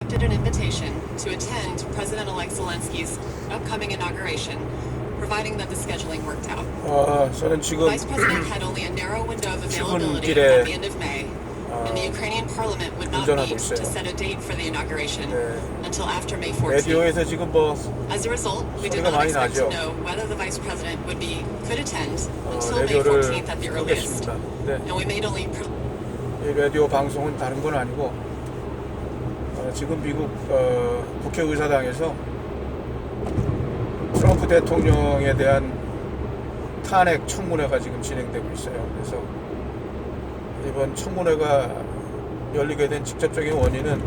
accepted an invitation to attend President-elect Zelensky's upcoming inauguration, providing that the scheduling worked out. 저는 The 지금 Vice President had only a narrow window of availability 출근길에 at the end of May, and the Ukrainian Parliament would not 운전하고 meet 있어요. to set a date for the inauguration 네. until after May 14th. 라디오에서 지금 As a result, we did 소리가 not 많이 expect 나죠. to know whether the Vice President could attend until May 라디오를 14th at the earliest, 끄겠습니다. 네. and we made only 이 라디오 방송은 다른 건 아니고 지금 미국 국회의사당에서 트럼프 대통령에 대한 탄핵 청문회가 지금 진행되고 있어요. 그래서 이번 청문회가 열리게 된 직접적인 원인은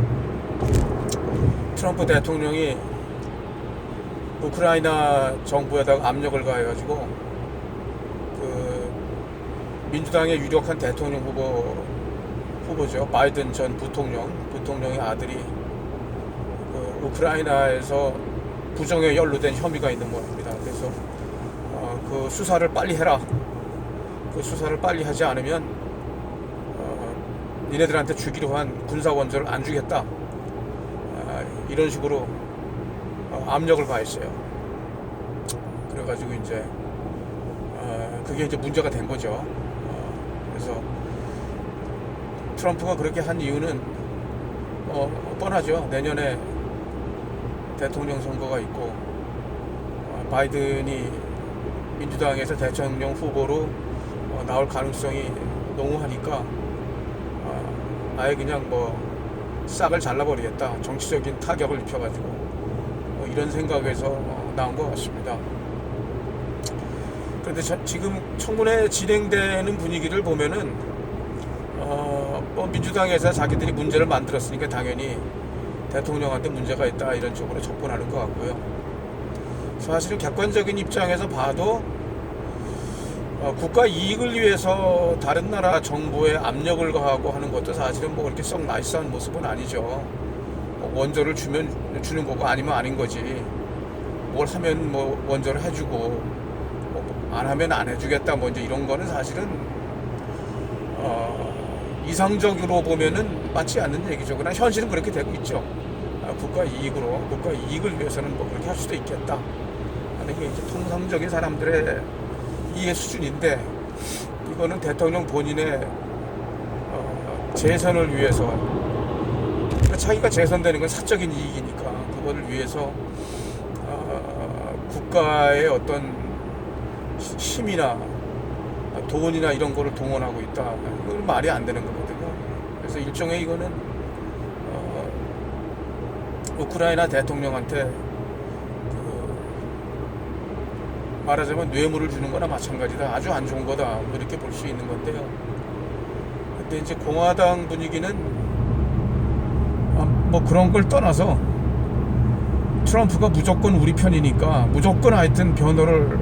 트럼프 대통령이 우크라이나 정부에다가 압력을 가해가지고 그 민주당의 유력한 대통령 후보죠. 바이든 전 부통령의 아들이 그 우크라이나에서 부정에 연루된 혐의가 있는 모양입니다. 그래서 그 수사를 빨리 해라. 그 수사를 빨리 하지 않으면 니네들한테 주기로 한 군사 원조를 안 주겠다. 이런 식으로 압력을 가했어요. 그래가지고 이제 그게 이제 문제가 된 거죠. 그래서 트럼프가 그렇게 한 이유는 뻔하죠. 내년에 대통령 선거가 있고 바이든이 민주당에서 대통령 후보로 나올 가능성이 농후하니까 아예 그냥 싹을 잘라버리겠다. 정치적인 타격을 입혀가지고 이런 생각에서 나온 것 같습니다. 그런데 지금 청문회 진행되는 분위기를 보면은 민주당에서 자기들이 문제를 만들었으니까 당연히 대통령한테 문제가 있다 이런 쪽으로 접근하는 것 같고요. 사실은 객관적인 입장에서 봐도 국가 이익을 위해서 다른 나라 정부에 압력을 가하고 하는 것도 사실은 그렇게 썩 나이스한 모습은 아니죠. 원조를 주는 거고 아니면 아닌 거지. 뭘 하면 원조를 해주고 안 하면 안 해주겠다 이제 이런 거는 사실은 이상적으로 보면은 맞지 않는 얘기죠. 그러나 현실은 그렇게 되고 있죠. 국가 이익을 위해서는 그렇게 할 수도 있겠다 하는 게 이제 통상적인 사람들의 이해 수준인데, 이거는 대통령 본인의 재선을 위해서, 그러니까 자기가 재선되는 건 사적인 이익이니까 그거를 위해서 국가의 어떤 힘이나 돈이나 이런 거를 동원하고 있다. 이건 말이 안 되는 거거든요. 그래서 일종의 이거는 우크라이나 대통령한테 말하자면 뇌물을 주는 거나 마찬가지다. 아주 안 좋은 거다. 이렇게 볼 수 있는 건데요. 근데 이제 공화당 분위기는 그런 걸 떠나서 트럼프가 무조건 우리 편이니까 무조건 하여튼 변호를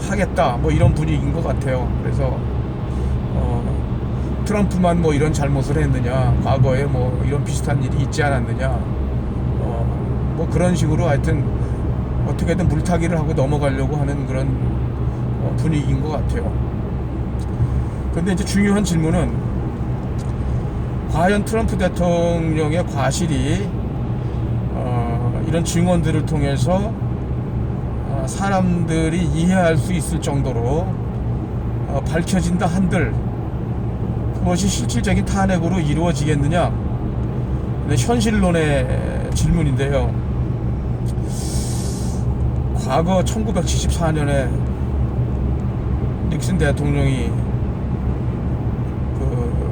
하겠다. 이런 분위기인 것 같아요. 그래서 트럼프만 이런 잘못을 했느냐, 과거에 이런 비슷한 일이 있지 않았느냐, 그런 식으로 하여튼 어떻게든 물타기를 하고 넘어가려고 하는 그런 분위기인 것 같아요. 그런데 이제 중요한 질문은 과연 트럼프 대통령의 과실이 이런 증언들을 통해서 사람들이 이해할 수 있을 정도로 밝혀진다 한들 그것이 실질적인 탄핵으로 이루어지겠느냐, 현실론의 질문인데요. 과거 1974년에 닉슨 대통령이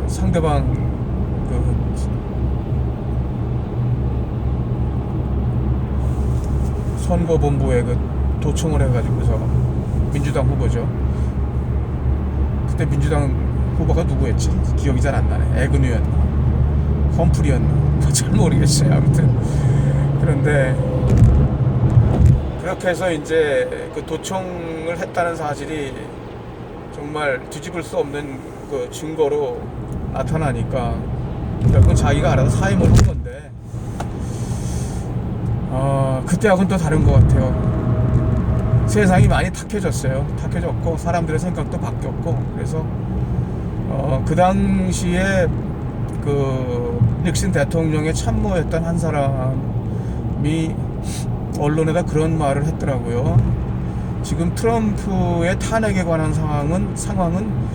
상대방 선거본부에 도청을 해가지고서 민주당 후보죠. 그때 민주당 후보가 누구였지? 기억이 잘 안 나네. 애그뉴였나? 험프리였나? 잘 모르겠어요. 아무튼 그런데 그렇게 해서 이제 도청을 했다는 사실이 정말 뒤집을 수 없는 증거로 나타나니까 결국은 자기가 알아서 사임을 한 건데, 그때하고는 또 다른 것 같아요. 세상이 많이 탁해졌고 사람들의 생각도 바뀌었고, 그래서 그 당시에 닉슨 대통령에 참모했던 한 사람이 언론에다 그런 말을 했더라고요. 지금 트럼프의 탄핵에 관한 상황은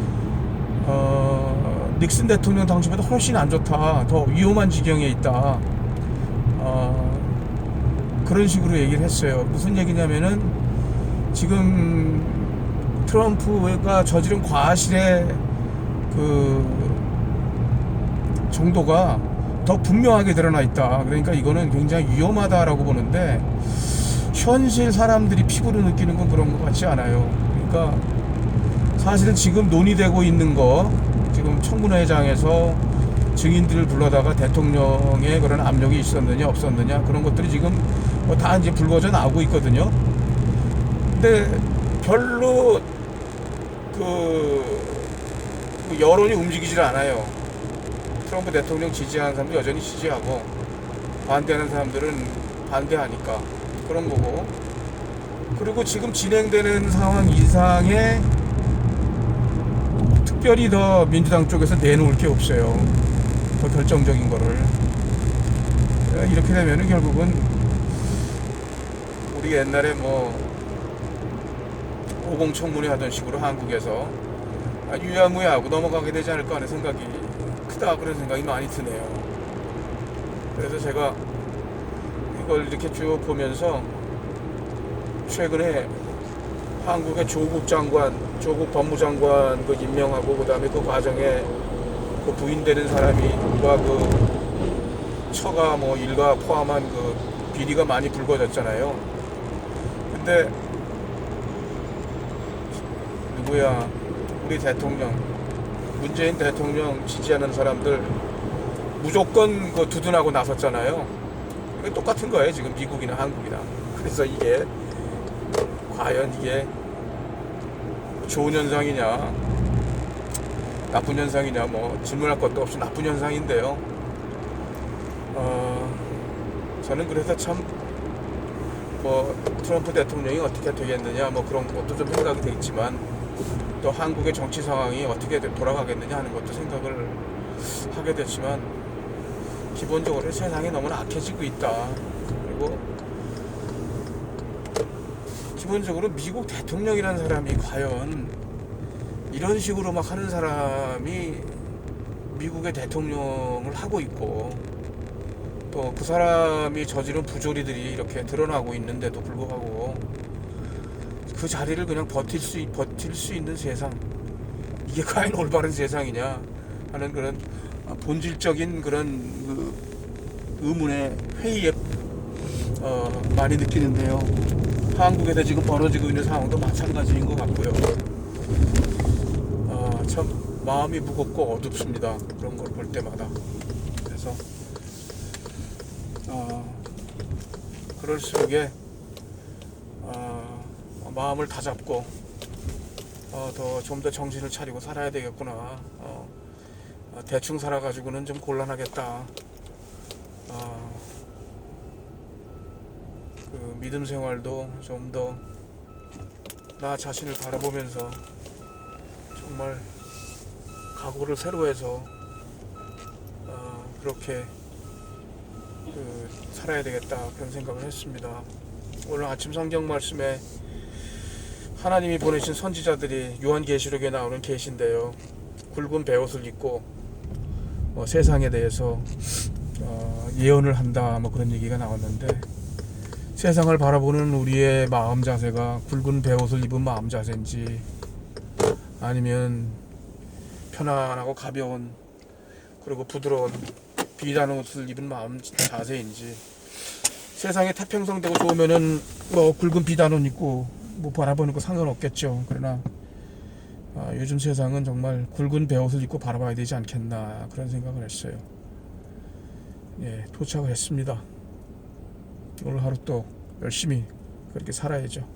닉슨 대통령 당시보다 훨씬 안 좋다, 더 위험한 지경에 있다, 그런 식으로 얘기를 했어요. 무슨 얘기냐면은 지금 트럼프가 저지른 과실의 그 정도가 더 분명하게 드러나 있다. 그러니까 이거는 굉장히 위험하다라고 보는데, 현실 사람들이 피부로 느끼는 건 그런 것 같지 않아요. 그러니까 사실은 지금 논의되고 있는 거, 지금 청문회장에서 증인들을 불러다가 대통령의 그런 압력이 있었느냐 없었느냐, 그런 것들이 지금 뭐 다 이제 불거져 나오고 있거든요. 근데 별로 그 여론이 움직이질 않아요. 트럼프 대통령 지지하는 사람도 여전히 지지하고, 반대하는 사람들은 반대하니까 그런 거고. 그리고 지금 진행되는 상황 이상의 특별히 더 민주당 쪽에서 내놓을 게 없어요. 더 결정적인 거를. 이렇게 되면은 결국은 우리 옛날에 뭐 50 청문회 하던 식으로 한국에서 유야무야하고 넘어가게 되지 않을까 하는 생각이 크다, 그런 생각이 많이 드네요. 그래서 제가 이걸 이렇게 쭉 보면서 최근에 한국의 조국 법무장관 그 임명하고, 그 다음에 그 과정에 그 부인되는 사람이과 그 처가 뭐 일가 포함한 그 비리가 많이 불거졌잖아요. 근데 누구야, 우리 대통령, 문재인 대통령 지지하는 사람들 무조건 그 두둔하고 나섰잖아요. 이게 똑같은 거예요, 지금 미국이나 한국이나. 그래서 이게 과연 이게 좋은 현상이냐 나쁜 현상이냐, 뭐 질문할 것도 없이 나쁜 현상인데요. 저는 그래서 참 뭐 트럼프 대통령이 어떻게 되겠느냐, 뭐 그런 것도 좀 생각이 되겠지만, 또 한국의 정치 상황이 어떻게 돌아가겠느냐 하는 것도 생각을 하게 됐지만, 기본적으로 세상이 너무나 악해지고 있다. 그리고 기본적으로 미국 대통령이라는 사람이 과연 이런 식으로 막 하는 사람이 미국의 대통령을 하고 있고, 또 그 사람이 저지른 부조리들이 이렇게 드러나고 있는데도 불구하고 그 자리를 그냥 버틸 수 있는 세상, 이게 과연 올바른 세상이냐 하는 그런 본질적인 그런 그 의문의 회의에 많이 느끼는데요. 한국에서 지금 벌어지고 있는 상황도 마찬가지인 것 같고요. 참 마음이 무겁고 어둡습니다, 그런 걸 볼 때마다. 그래서 그럴수록에 마음을 다잡고 좀 더 정신을 차리고 살아야 되겠구나. 대충 살아가지고는 좀 곤란하겠다. 그 믿음 생활도 좀 더 나 자신을 바라보면서 정말 각오를 새로 해서 그렇게 살아야 되겠다, 그런 생각을 했습니다. 오늘 아침 성경 말씀에 하나님이 보내신 선지자들이 요한계시록에 나오는 계시인데요, 굵은 베옷을 입고 세상에 대해서 예언을 한다, 뭐 그런 얘기가 나왔는데, 세상을 바라보는 우리의 마음 자세가 굵은 베옷을 입은 마음 자세인지, 아니면 편안하고 가벼운 그리고 부드러운 비단 옷을 입은 마음 자세인지. 세상에 태평성되고 좋으면은 뭐 굵은 비단 옷 입고 뭐 바라보는 거 상관없겠죠. 그러나 요즘 세상은 정말 굵은 베옷을 입고 바라봐야 되지 않겠나, 그런 생각을 했어요. 예, 도착을 했습니다. 오늘 하루 또 열심히 그렇게 살아야죠.